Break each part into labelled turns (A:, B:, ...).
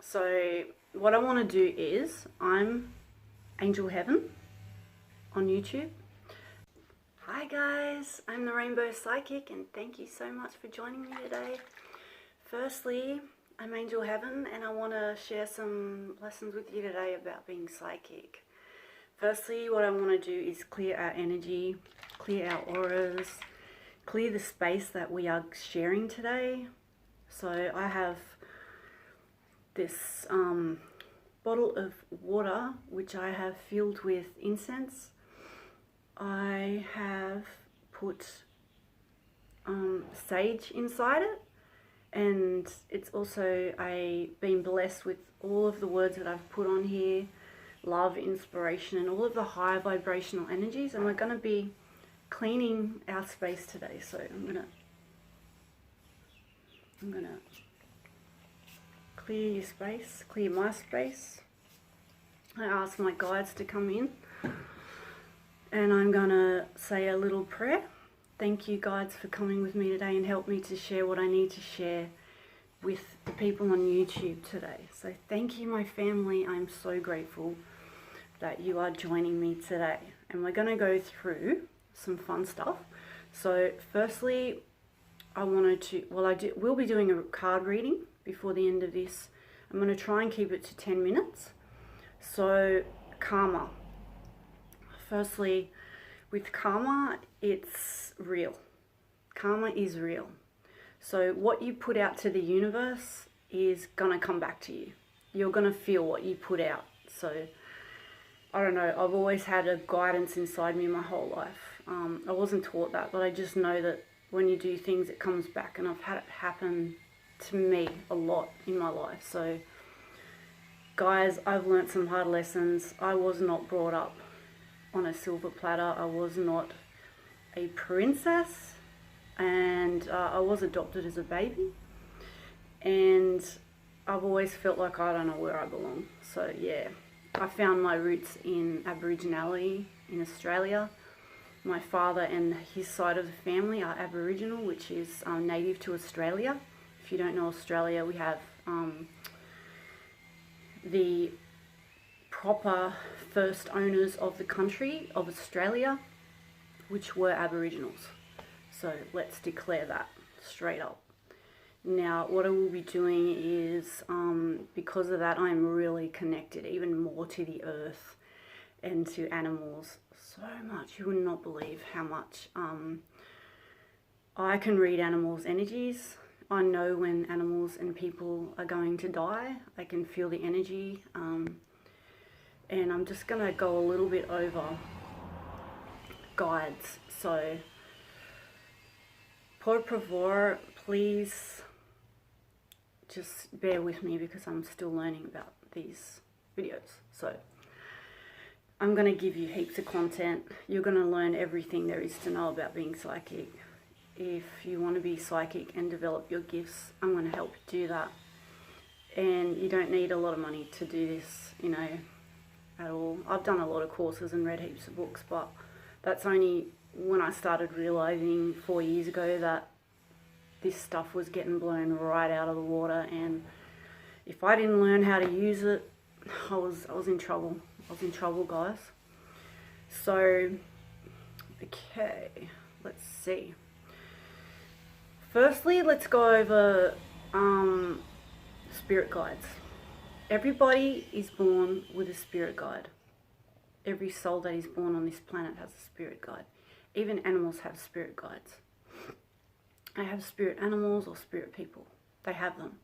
A: So what I want to do is, I'm Angel Heaven on YouTube. Hi guys, I'm the Rainbow Psychic and thank you so much for joining me today. Firstly, I'm Angel Heaven and I want to share some lessons with you today about being psychic. Firstly, what I want to do is clear our energy, clear our auras, clear the space that we are sharing today. So I have this bottle of water which I have filled with incense. I have put sage inside it, and it's also been blessed with all of the words that I've put on here: love, inspiration, and all of the high vibrational energies. And we're going to be cleaning our space today. So I'm gonna clear your space, clear my space. I ask my guides to come in and I'm gonna say a little prayer. Thank you guides for coming with me today and help me to share what I need to share with the people on YouTube today. So thank you, my family. I'm so grateful that you are joining me today. And we're gonna go through some fun stuff. So firstly, we'll be doing a card reading before the end of this. I'm going to try and keep it to 10 minutes. So karma. Firstly, with karma, it's real. Karma is real. So what you put out to the universe is going to come back to you. You're going to feel what you put out. So I don't know, I've always had a guidance inside me my whole life. I wasn't taught that, but I just know that when you do things, it comes back, and I've had it happen to me a lot in my life. So guys, I've learnt some hard lessons. I was not brought up on a silver platter. I was not a princess, and I was adopted as a baby, and I've always felt like I don't know where I belong. So yeah, I found my roots in Aboriginality in Australia. My father and his side of the family are Aboriginal, which is native to Australia. If you don't know Australia, we have the proper first owners of the country of Australia, which were Aboriginals. So let's declare that straight up. Now, what I will be doing is, because of that, I'm really connected even more to the earth and to animals. So much, you would not believe how much I can read animals' energies. I know when animals and people are going to die. I can feel the energy, and I'm just going to go a little bit over guides. So, por favor, please just bear with me because I'm still learning about these videos. So I'm going to give you heaps of content. You're going to learn everything there is to know about being psychic. If you want to be psychic and develop your gifts, I'm going to help you do that. And you don't need a lot of money to do this, you know, at all. I've done a lot of courses and read heaps of books, but that's only when I started realizing 4 years ago that this stuff was getting blown right out of the water, and if I didn't learn how to use it, I was in trouble. I was in trouble, guys. So, okay, let's see. Firstly, let's go over spirit guides. Everybody is born with a spirit guide. Every soul that is born on this planet has a spirit guide. Even animals have spirit guides. They have spirit animals or spirit people. They have them.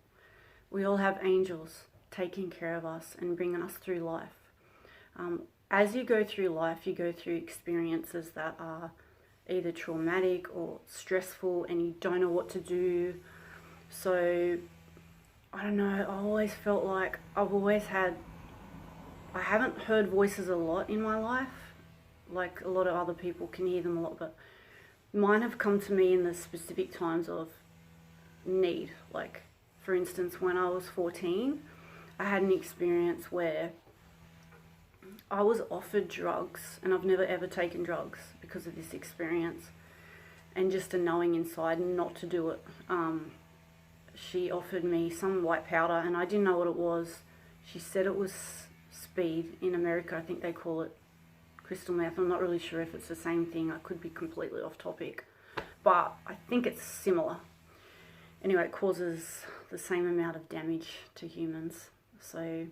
A: We all have angels taking care of us and bringing us through life. As you go through life, you go through experiences that are either traumatic or stressful, and you don't know what to do. So, I don't know, I always felt like I haven't heard voices a lot in my life. Like a lot of other people can hear them a lot, but mine have come to me in the specific times of need. Like, for instance, when I was 14, I had an experience where I was offered drugs, and I've never ever taken drugs because of this experience, and just a knowing inside not to do it. she offered me some white powder, and I didn't know what it was. She said it was speed. In America, I think they call it crystal meth. I'm not really sure if it's the same thing. I could be completely off topic, but I think it's similar. Anyway, it causes the same amount of damage to humans. So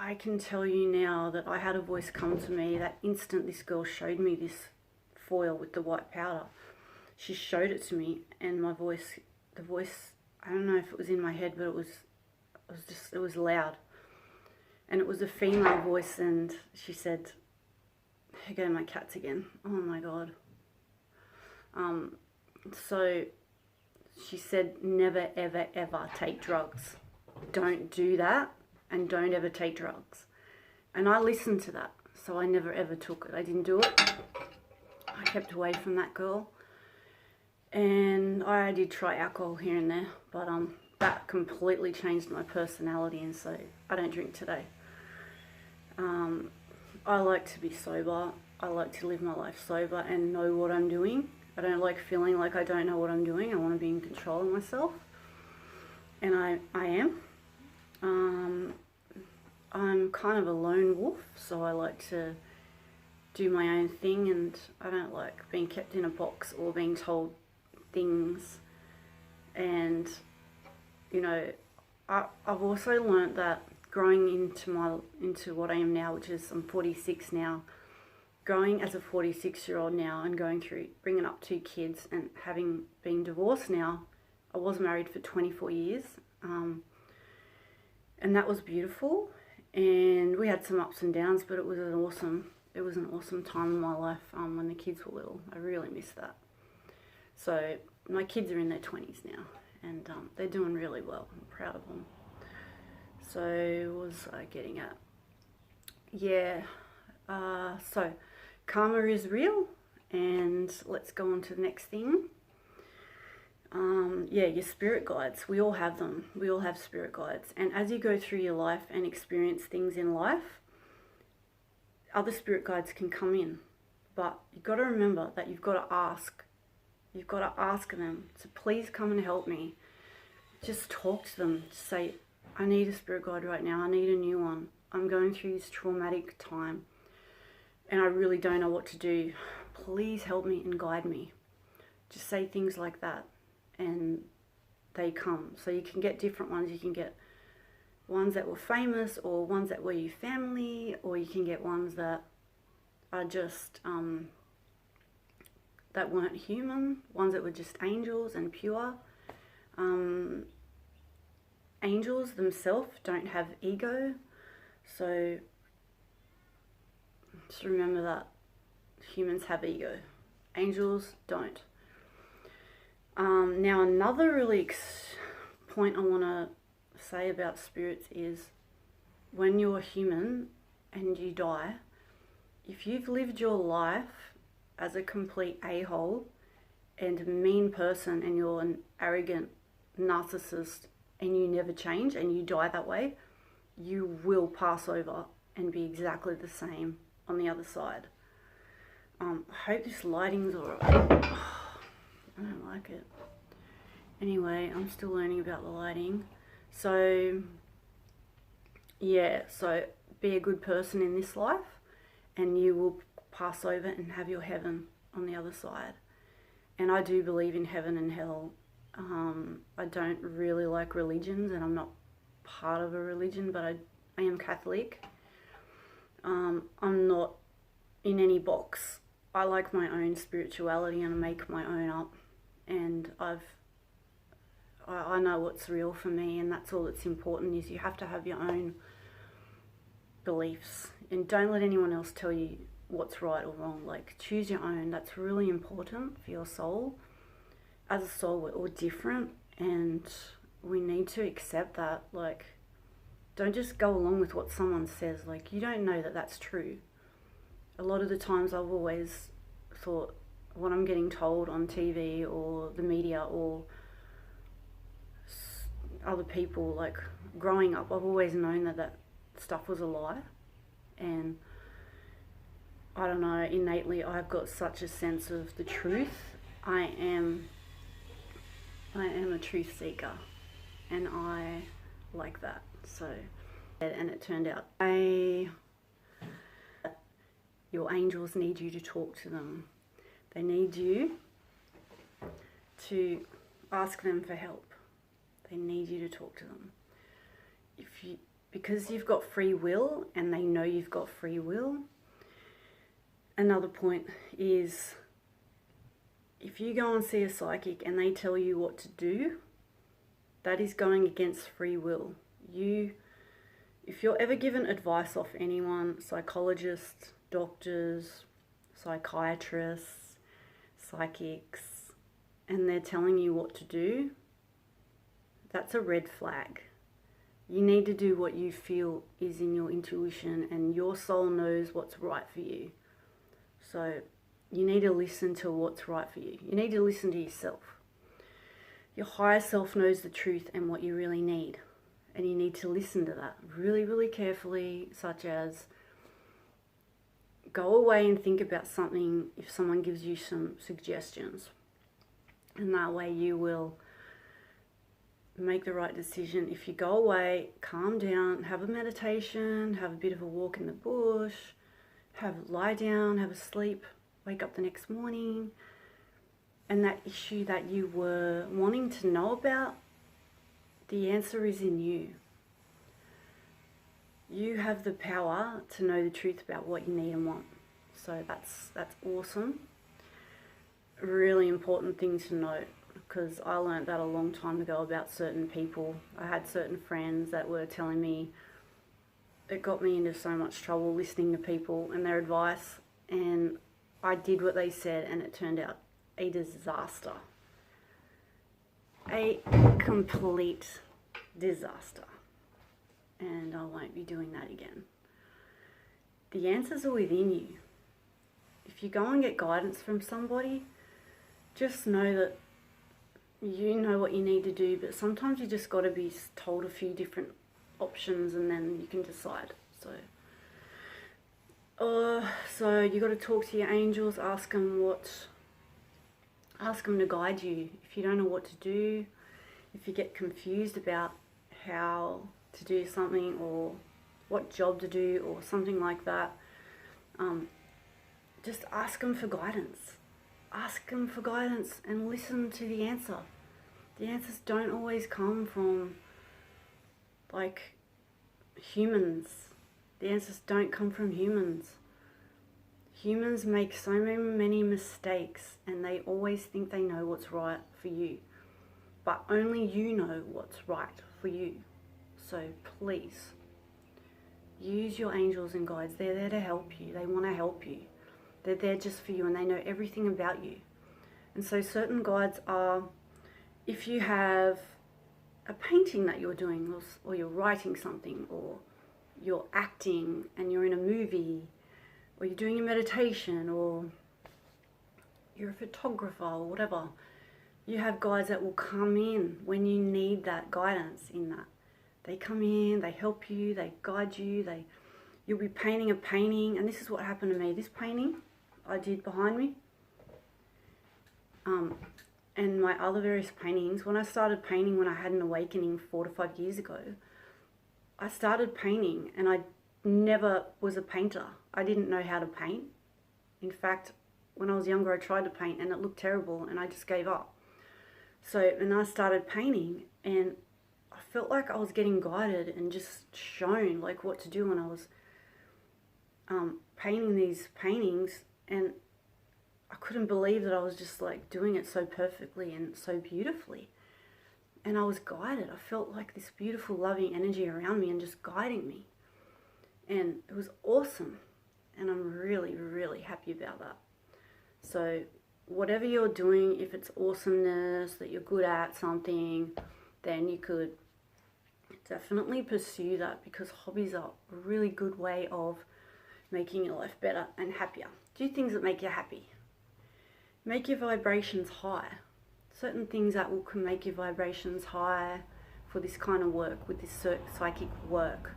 A: I can tell you now that I had a voice come to me that instant. This girl showed me this foil with the white powder. She showed it to me, and the voice, I don't know if it was in my head, but it was loud. And it was a female voice, and she said, "Here go my cats again." Oh my God. So she said, never, ever, ever take drugs. Don't do that, and don't ever take drugs. And I listened to that, so I never ever took it. I didn't do it. I kept away from that girl. And I did try alcohol here and there, but that completely changed my personality, and so I don't drink today. I like to be sober. I like to live my life sober and know what I'm doing. I don't like feeling like I don't know what I'm doing. I want to be in control of myself, and I am. I'm kind of a lone wolf, so I like to do my own thing, and I don't like being kept in a box or being told things. And you know, I've also learnt that growing into what I am now, which is I'm 46 now, growing as a 46-year-old now and going through bringing up 2 kids and having been divorced now. I was married for 24 years, and that was beautiful, and we had some ups and downs, but it was an awesome time in my life when the kids were little. I really miss that. So my kids are in their 20s now, and they're doing really well. I'm proud of them. So what was I getting at? Yeah, so karma is real, and let's go on to the next thing. Yeah, your spirit guides. We all have them. We all have spirit guides. And as you go through your life and experience things in life, other spirit guides can come in. But you've got to remember that you've got to ask. You've got to ask them to please come and help me. Just talk to them. Just say, I need a spirit guide right now. I need a new one. I'm going through this traumatic time, and I really don't know what to do. Please help me and guide me. Just say things like that, and they come. So you can get different ones. You can get ones that were famous, or ones that were your family, or you can get ones that are just that weren't human, ones that were just angels and pure. Angels themselves don't have ego, so just remember that humans have ego. Angels don't. Now another really point I want to say about spirits is when you're human and you die, if you've lived your life as a complete a-hole and a mean person, and you're an arrogant narcissist, and you never change and you die that way, you will pass over and be exactly the same on the other side. I hope this lighting's alright. I don't like it. Anyway, I'm still learning about the lighting. So, yeah, so be a good person in this life, and you will pass over and have your heaven on the other side. And I do believe in heaven and hell. I don't really like religions, and I'm not part of a religion, but I am Catholic. I'm not in any box. I like my own spirituality, and I make my own up, and I know what's real for me, and that's all that's important. Is you have to have your own beliefs, and don't let anyone else tell you what's right or wrong. Like, choose your own. That's really important for your soul. As a soul, we're all different, and we need to accept that. Like, don't just go along with what someone says. Like, you don't know that that's true. A lot of the times I've always thought what I'm getting told on TV or the media or other people, like growing up, I've always known that stuff was a lie. And I don't know, innately I've got such a sense of the truth. I am I am a truth seeker, and I like that. So, and it turned out your angels need you to talk to them. They need you to ask them for help. They need you to talk to them. Because you've got free will, and they know you've got free will. Another point is, if you go and see a psychic and they tell you what to do, that is going against free will. If you're ever given advice off anyone, psychologists, doctors, psychiatrists, psychics, and they're telling you what to do, that's a red flag. You need to do what you feel is in your intuition, and your soul knows what's right for you. So you need to listen to what's right for you. You need to listen to yourself. Your higher self knows the truth and what you really need. And you need to listen to that really, really carefully, such as go away and think about something if someone gives you some suggestions. And that way you will make the right decision. If you go away, calm down, have a meditation, have a bit of a walk in the bush, lie down, have a sleep, wake up the next morning, and that issue that you were wanting to know about, the answer is in you. You have the power to know the truth about what you need and want. So that's awesome. A really important thing to note, because I learned that a long time ago about certain people. I had certain friends that were telling me, it got me into so much trouble listening to people and their advice, and I did what they said, and it turned out a disaster. A complete disaster. And I won't be doing that again. The answers are within you. If you go and get guidance from somebody, just know that you know what you need to do, but sometimes you just got to be told a few different options and then you can decide. So you got to talk to your angels, ask them to guide you. If you don't know what to do, if you get confused about how to do something or what job to do or something like that, just ask them for guidance. Ask them for guidance and listen to the answer. The answers don't always come from like humans. The answers don't come from humans. Humans make so many mistakes, and they always think they know what's right for you. But only you know what's right for you. So please, use your angels and guides. They're there to help you. They want to help you. They're there just for you, and they know everything about you. And so certain guides are, if you have a painting that you're doing, or you're writing something, or you're acting and you're in a movie, or you're doing a meditation, or you're a photographer, or whatever, you have guides that will come in when you need that guidance in that. They come in, they help you, they guide you, you'll be painting a painting, and this is what happened to me. This painting I did behind me, and my other various paintings, when I started painting, when I had an awakening 4 to 5 years ago, I started painting, and I never was a painter. I didn't know how to paint. In fact, when I was younger, I tried to paint, and it looked terrible, and I just gave up. So, and I started painting, and I felt like I was getting guided and just shown like what to do when I was painting these paintings, and I couldn't believe that I was just like doing it so perfectly and so beautifully. And I was guided. I felt like this beautiful, loving energy around me and just guiding me. And it was awesome. And I'm really, really happy about that. So whatever you're doing, if it's awesomeness, that you're good at something, then you could definitely pursue that, because hobbies are a really good way of making your life better and happier. Do things that make you happy. Make your vibrations high. Certain things that can make your vibrations high for this kind of work, with this psychic work.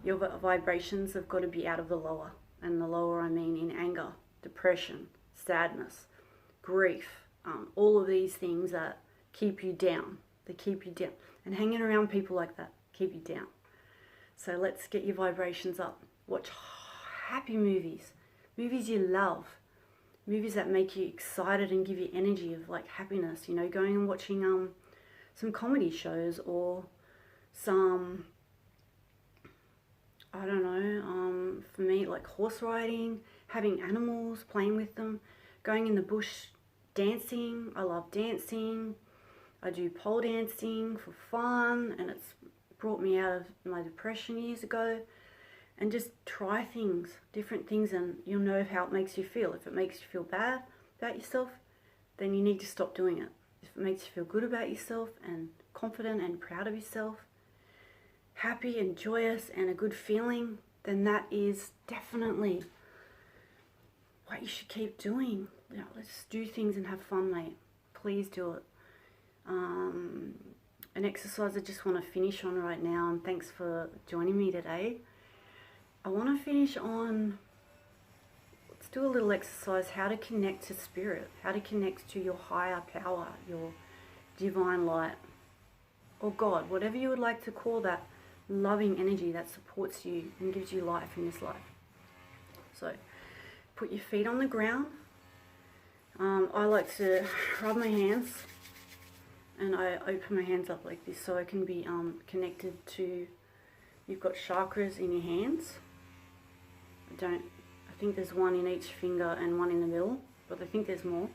A: Your vibrations have got to be out of the lower. And the lower I mean in anger, depression, sadness, grief, all of these things that keep you down. They keep you down. And hanging around people like that keep you down. So let's get your vibrations up. Watch happy movies. Movies you love. Movies that make you excited and give you energy of like happiness. You know, going and watching some comedy shows, or some, I don't know, for me, like horse riding, having animals, playing with them, going in the bush, dancing. I love dancing. I do pole dancing for fun, and it's brought me out of my depression years ago. And just try things, different things, and you'll know how it makes you feel. If it makes you feel bad about yourself, then you need to stop doing it. If it makes you feel good about yourself and confident and proud of yourself, happy and joyous and a good feeling, then that is definitely what you should keep doing. You know, let's do things and have fun, mate. Please do it. An exercise I just want to finish on right now, and thanks for joining me today. I want to finish on, let's do a little exercise, how to connect to spirit, how to connect to your higher power, your divine light, or God, whatever you would like to call that loving energy that supports you and gives you life in this life. So put your feet on the ground. I like to rub my hands, and I open my hands up like this so I can be connected to, you've got chakras in your hands. I think there's one in each finger and one in the middle, but I think there's more,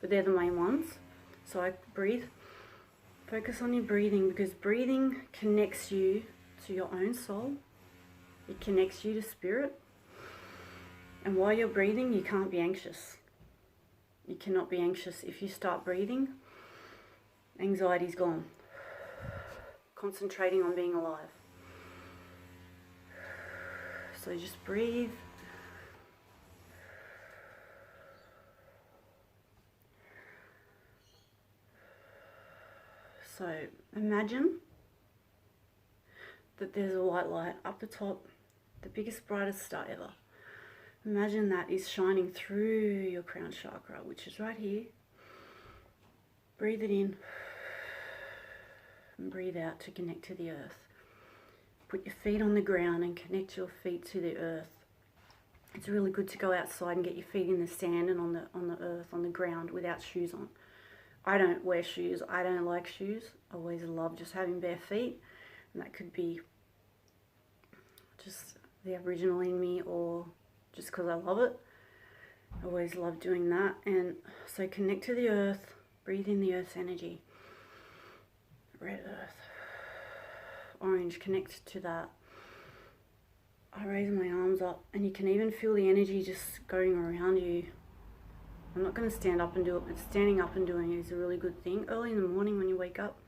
A: but they're the main ones. So I breathe, focus on your breathing, because breathing connects you to your own soul. It connects you to spirit. And while you're breathing, you can't be anxious. You cannot be anxious. If you start breathing, anxiety's gone. Concentrating on being alive. So just breathe. So imagine that there's a white light up the top, the biggest, brightest star ever. Imagine that is shining through your crown chakra, which is right here. Breathe it in and breathe out to connect to the earth. Put your feet on the ground and connect your feet to the earth. It's really good to go outside and get your feet in the sand and on the earth, on the ground, without shoes on. I don't wear shoes. I don't like shoes. I always love just having bare feet, and that could be just the Aboriginal in me, or just because I love it. I always love doing that. And so connect to the earth, breathe in the earth's energy. Red earth, orange, connect to that. I raise my arms up, and you can even feel the energy just going around you. I'm not going to stand up and do it, but standing up and doing it is a really good thing. Early in the morning when you wake up,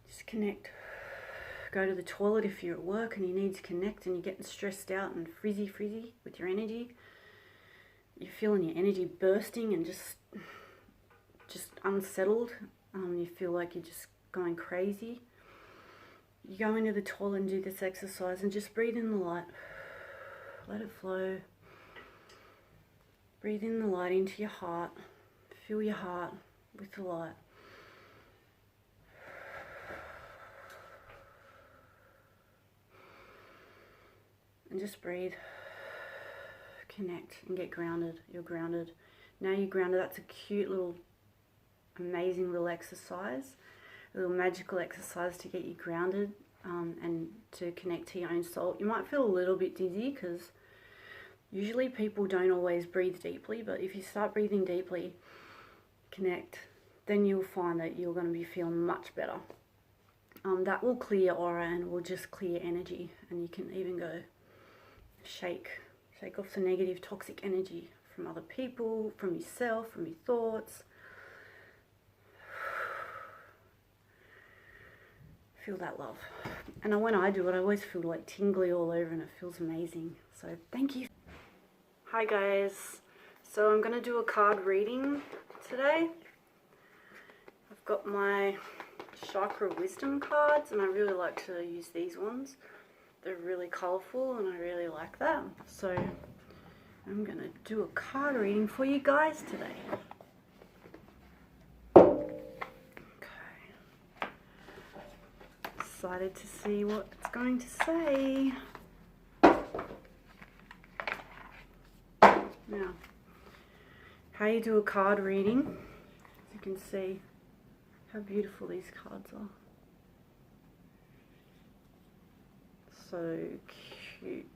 A: just connect. Go to the toilet if you're at work and you need to connect and you're getting stressed out and frizzy with your energy. You're feeling your energy bursting and just unsettled. You feel like you're just going crazy. You go into the toilet and do this exercise and just breathe in the light. Let it flow. Breathe in the light into your heart. Fill your heart with the light. And just breathe. Connect and get grounded. You're grounded. Now you're grounded. That's a cute little, amazing little exercise. A little magical exercise to get you grounded and to connect to your own soul. You might feel a little bit dizzy because usually people don't always breathe deeply, but if you start breathing deeply, connect, then you'll find that you're going to be feeling much better. That will clear your aura and will just clear energy, and you can even go shake off the negative toxic energy from other people, from yourself, from your thoughts. Feel that love. And when I do it, I always feel like tingly all over, and it feels amazing. So thank you. Hi guys. So I'm going to do a card reading today. I've got my chakra wisdom cards, and I really like to use these ones. They're really colourful and I really like that. So I'm going to do a card reading for you guys today. excited to see what it's going to say. Now, how you do a card reading, as you can see how beautiful these cards are. So cute.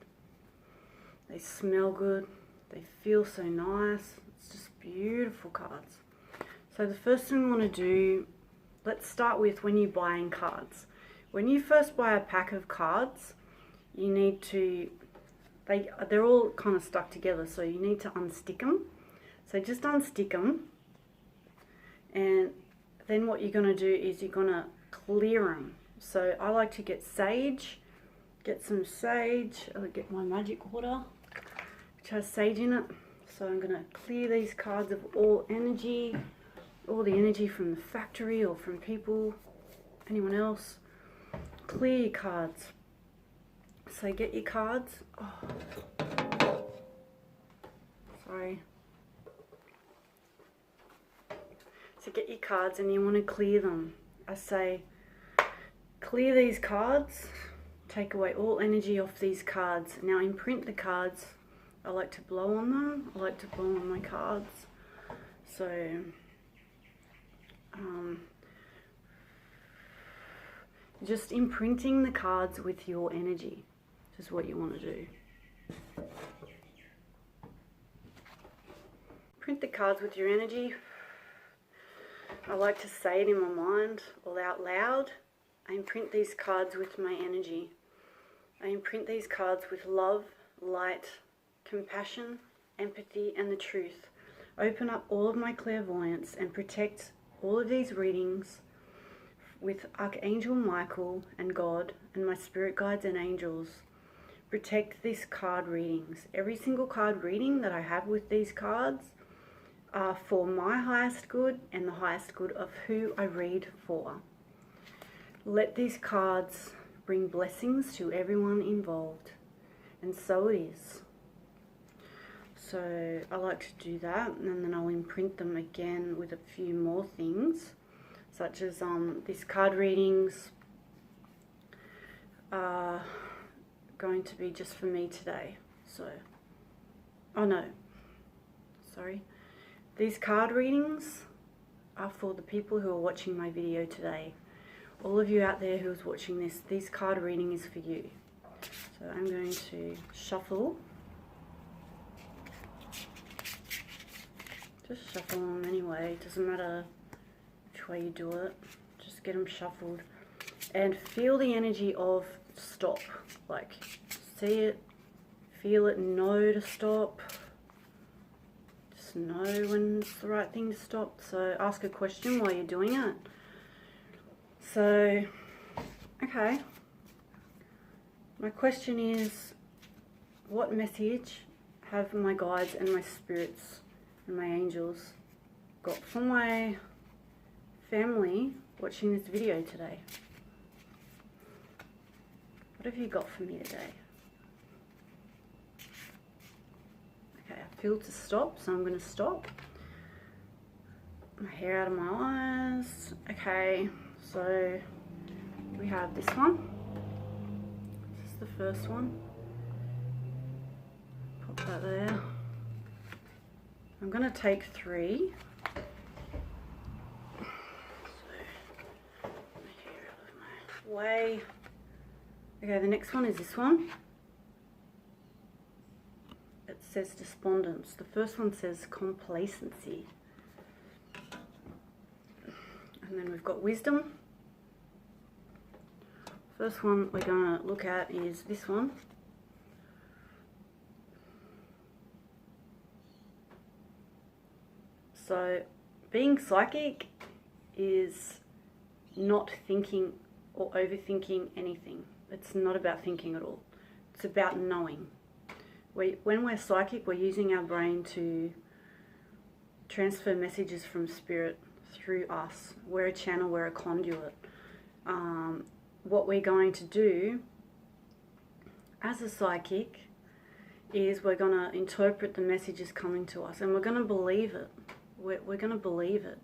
A: They smell good. They feel so nice. It's just beautiful cards. So the first thing we want to do, let's start with when you're buying cards. When you first buy a pack of cards, you need to, they're all kind of stuck together, so you need to unstick them. So just unstick them, and then what you're going to do is you're going to clear them. So I like to get sage, get some sage, I'll get my magic water, which has sage in it. So I'm going to clear these cards of all energy, all the energy from the factory or from people, anyone else. Clear your cards. So get your cards. Oh, sorry. So get your cards and you want to clear them. I say, clear these cards, take away all energy off these cards. Now imprint the cards. I like to blow on them. I like to blow on my cards. So, just imprinting the cards with your energy is what you want to do. Print the cards with your energy. I like to say it in my mind or out loud. I imprint these cards with my energy. I imprint these cards with love, light, compassion, empathy, and the truth. Open up all of my clairvoyance and protect all of these readings with Archangel Michael and God and my spirit guides and angels. Protect these card readings. Every single card reading that I have with these cards are for my highest good and the highest good of who I read for. Let these cards bring blessings to everyone involved. And so it is. So I like to do that, and then I'll imprint them again with a few more things, such as these card readings are going to be just for me today. So, oh no, sorry. These card readings are for the people who are watching my video today. All of you out there who is watching this card reading is for you. So I'm going to shuffle. Just shuffle them anyway. It doesn't matter which way you do it. Just get them shuffled. And feel the energy of stop. Like, see it, feel it, know to stop. Just know when it's the right thing to stop. So ask a question while you're doing it. So, okay. My question is, what message have my guides and my spirits and my angels got for my family watching this video today? What have you got for me today? Okay, I feel to stop, so I'm going to stop. My hair out of my eyes. Okay, so we have this one. This is the first one. Pop that there. I'm going to take 3. So, my hair out of my way. Okay, the next one is this one. It says despondence. The first one says complacency. And then we've got wisdom. First one we're going to look at is this one. So, being psychic is not thinking or overthinking anything. It's not about thinking at all. It's about knowing. When we're psychic, we're using our brain to transfer messages from spirit through us. We're a channel, we're a conduit. What we're going to do as a psychic is we're going to interpret the messages coming to us, and we're going to believe it. We're going to believe it.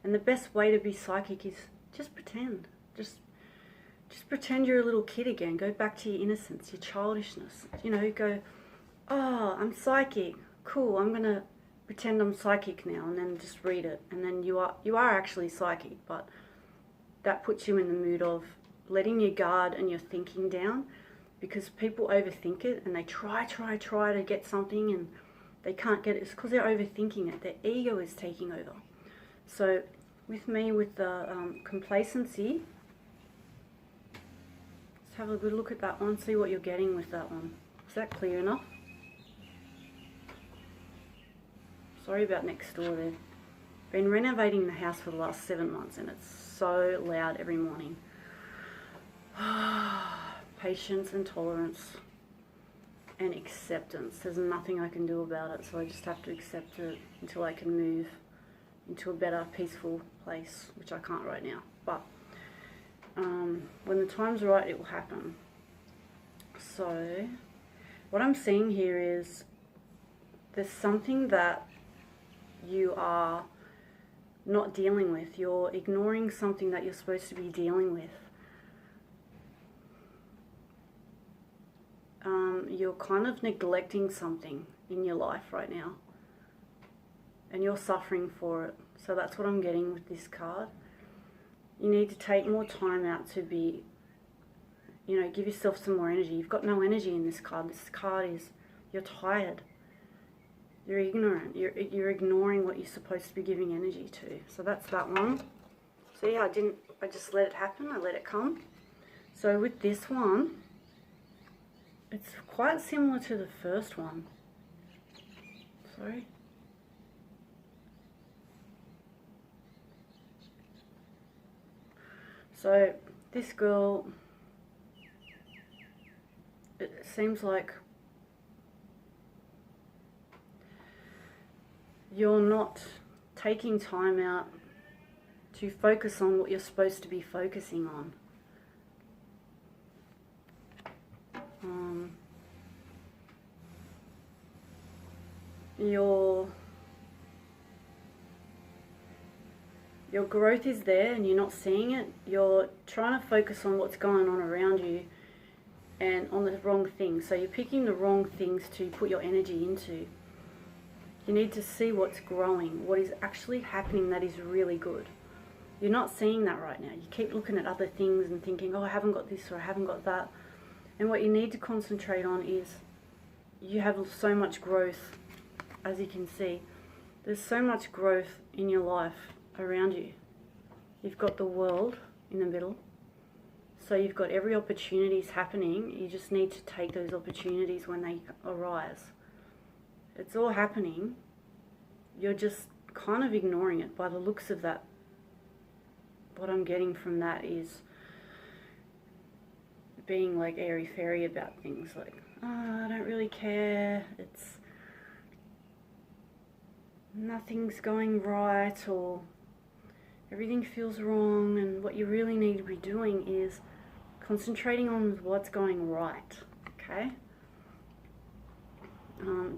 A: And the best way to be psychic is just pretend. just pretend you're a little kid again. Go back to your innocence, your childishness. You know, go, oh, I'm psychic. Cool, I'm going to pretend I'm psychic now, and then just read it. And then you are actually psychic, but that puts you in the mood of letting your guard and your thinking down, because people overthink it and they try to get something and they can't get it. It's because they're overthinking it. Their ego is taking over. So with me, with the complacency, let's have a good look at that one, see what you're getting with that one. Is that clear enough? Sorry about next door there. Been renovating the house for the last 7 months and it's so loud every morning. Patience and tolerance and acceptance. There's nothing I can do about it, so I just have to accept it until I can move into a better, peaceful place, which I can't right now. But when the time's right, it will happen. So what I'm seeing here is there's something that you are not dealing with. You're ignoring something that you're supposed to be dealing with. You're kind of neglecting something in your life right now, and you're suffering for it. So that's what I'm getting with this card. You need to take more time out to be, you know, give yourself some more energy. You've got no energy in this card. This card is, you're tired. You're ignorant. You're ignoring what you're supposed to be giving energy to. So that's that one. See, I just let it happen. I let it come. So with this one, it's quite similar to the first one. Sorry. So this girl, it seems like you're not taking time out to focus on what you're supposed to be focusing on. Your growth is there and you're not seeing it. You're trying to focus on what's going on around you and on the wrong things. So you're picking the wrong things to put your energy into. You need to see what's growing, what is actually happening that is really good. You're not seeing that right now. You keep looking at other things and thinking, oh, I haven't got this or I haven't got that. And what you need to concentrate on is you have so much growth, as you can see. There's so much growth in your life around you. You've got the world in the middle. So you've got every opportunities happening. You just need to take those opportunities when they arise. It's all happening. You're just kind of ignoring it by the looks of that. What I'm getting from that is being like airy-fairy about things, like, oh, I don't really care, it's nothing's going right, or everything feels wrong, and what you really need to be doing is concentrating on what's going right, okay?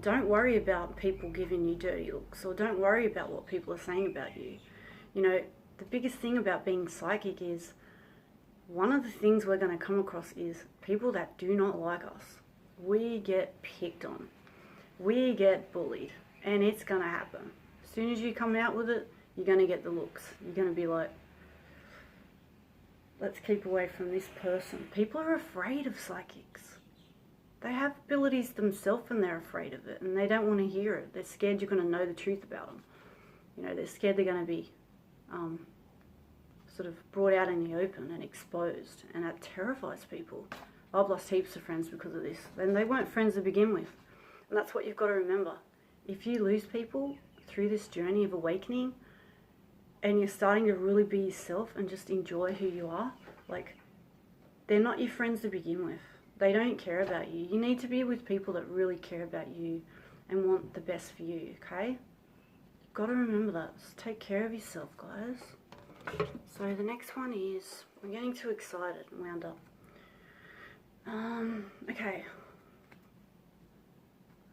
A: Don't worry about people giving you dirty looks, or don't worry about what people are saying about you. You know, the biggest thing about being psychic is, one of the things we're going to come across is people that do not like us. We get picked on. We get bullied. And it's going to happen. As soon as you come out with it, you're going to get the looks. You're going to be like, let's keep away from this person. People are afraid of psychics. They have abilities themselves and they're afraid of it. And they don't want to hear it. They're scared you're going to know the truth about them. You know, they're scared they're going to be sort of brought out in the open and exposed, and that terrifies people. I've lost heaps of friends because of this, and they weren't friends to begin with. And that's what you've got to remember. If you lose people through this journey of awakening and you're starting to really be yourself and just enjoy who you are, like, they're not your friends to begin with. They don't care about you. You need to be with people that really care about you and want the best for you, okay? You've got to remember that. Just take care of yourself, guys. So the next one is, I'm getting too excited and wound up. Okay.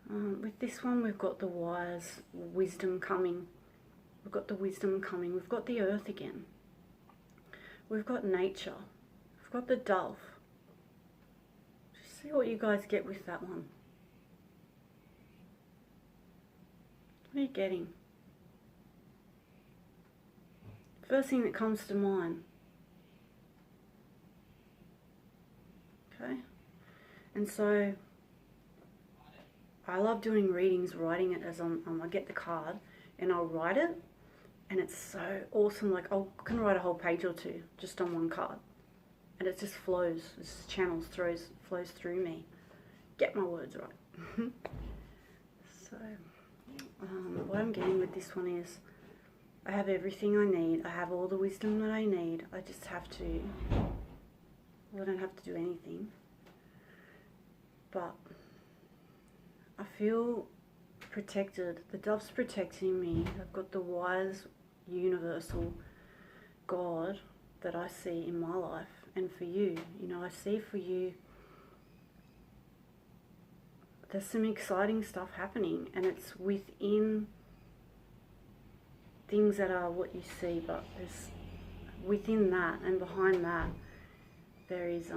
A: With this one, we've got the wise wisdom coming. We've got the wisdom coming. We've got the earth again. We've got nature. We've I've got the dove. Just see what you guys get with that one. What are you getting? First thing that comes to mind. Okay. And so I love doing readings, writing it as I get the card and I'll write it, and it's so awesome. Like I can write a whole page or two just on one card, and it just flows, it just channels, flows through me. Get my words right. So what I'm getting with this one is I have everything I need. I have all the wisdom that I need. I just have to, well, I don't have to do anything, but I feel protected. The dove's protecting me. I've got the wise, universal God that I see in my life. And for you, you know, I see for you, there's some exciting stuff happening, and it's within things that are what you see, but there's within that and behind that there is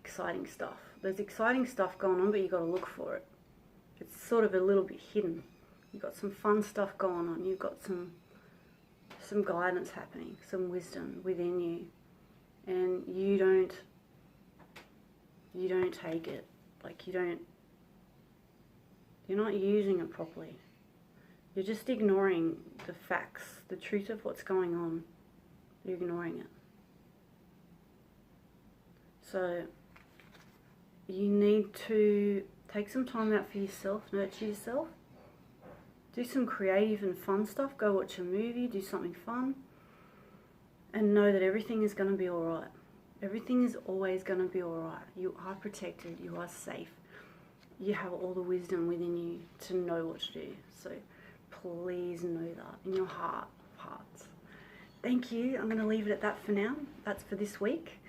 A: exciting stuff. There's exciting stuff going on, but you got to look for it. It's sort of a little bit hidden. You've got some fun stuff going on. You've got some guidance happening, some wisdom within you, and you don't take it. Like you're not using it properly. You're just ignoring the facts, the truth of what's going on. You're ignoring it. So you need to take some time out for yourself, nurture yourself, do some creative and fun stuff, go watch a movie, do something fun, and know that everything is going to be alright. Everything is always going to be alright. You are protected, you are safe, you have all the wisdom within you to know what to do. So please know that in your heart of hearts. Thank you. I'm going to leave it at that for now. That's for this week,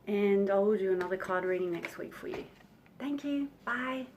A: and I will do another card reading next week for you. Thank you. Bye.